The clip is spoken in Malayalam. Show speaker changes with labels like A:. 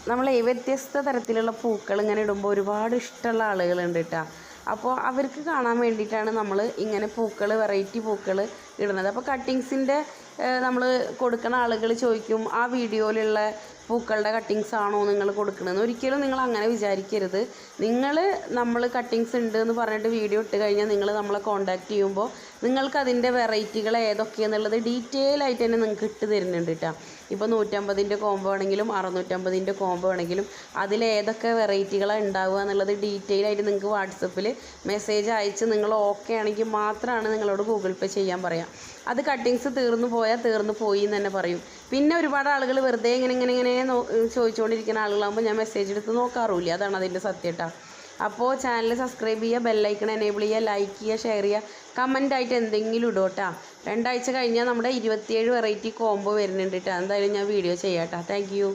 A: നമ്മൾ വ്യത്യസ്ത തരത്തിലുള്ള പൂക്കൾ ഇങ്ങനെ ഇടുമ്പോൾ ഒരുപാട് ഇഷ്ടമുള്ള ആളുകളുണ്ട് കേട്ടോ. അപ്പോൾ അവർക്ക് കാണാൻ വേണ്ടിയിട്ടാണ് നമ്മൾ ഇങ്ങനെ പൂക്കൾ, വെറൈറ്റി പൂക്കൾ ഇടുന്നത്. അപ്പോൾ കട്ടിങ്സിൻ്റെ നമ്മൾ കൊടുക്കുന്ന ആളുകൾ ചോദിക്കും, ആ വീഡിയോയിലുള്ള പൂക്കളുടെ കട്ടിങ്സ് ആണോ നിങ്ങൾ കൊടുക്കണമെന്ന്. ഒരിക്കലും നിങ്ങൾ അങ്ങനെ വിചാരിക്കരുത്. നമ്മൾ കട്ടിങ്സ് ഉണ്ട് എന്ന് പറഞ്ഞിട്ട് വീഡിയോ ഇട്ട് കഴിഞ്ഞാൽ നിങ്ങൾ നമ്മളെ കോൺടാക്റ്റ് ചെയ്യുമ്പോൾ നിങ്ങൾക്ക് അതിൻ്റെ വെറൈറ്റികൾ ഏതൊക്കെയാണെന്നുള്ളത് ഡീറ്റെയിൽ ആയിട്ട് തന്നെ നിങ്ങൾക്ക് ഇട്ട് തരുന്നുണ്ട് കേട്ടോ. ഇപ്പോൾ 150ൻ്റെ കോംബോ ആണെങ്കിലും 650ൻ്റെ കോംബോ ആണെങ്കിലും അതിലേതൊക്കെ വെറൈറ്റികളാണ് ഉണ്ടാവുക എന്നുള്ളത് ഡീറ്റെയിൽ ആയിട്ട് നിങ്ങൾക്ക് വാട്സപ്പിൽ മെസ്സേജ് അയച്ച് നിങ്ങൾ ഓക്കെ ആണെങ്കിൽ മാത്രമാണ് നിങ്ങളോട് ഗൂഗിൾ പേ ചെയ്യാൻ പറയാം. അത് കട്ടിങ്സ് തീർന്നു പോയാൽ തീർന്നു പോയി എന്ന് തന്നെ പറയും. പിന്നെ ഒരുപാട് ആളുകൾ വെറുതെ ഇങ്ങനെ ചോദിച്ചുകൊണ്ടിരിക്കുന്ന ആളുകളാകുമ്പോൾ ഞാൻ മെസ്സേജ് എടുത്ത് നോക്കാറില്ല. അതാണ് അതിൻ്റെ സത്യം കേട്ടോ. അപ്പോൾ ചാനൽ സബ്സ്ക്രൈബ് ചെയ്യുക, ബെല്ലൈക്കൺ എനേബിൾ ചെയ്യുക, ലൈക്ക് ചെയ്യുക, ഷെയർ ചെയ്യുക, കമൻ്റായിട്ട് എന്തെങ്കിലും ഇടുക കേട്ടോ. 2 ആഴ്ച കഴിഞ്ഞാൽ നമ്മുടെ 27 വെറൈറ്റി കോംബോ വരുന്നുണ്ട് കേട്ടോ. എന്തായാലും ഞാൻ വീഡിയോ ചെയ്യാം കേട്ടോ. Thank you.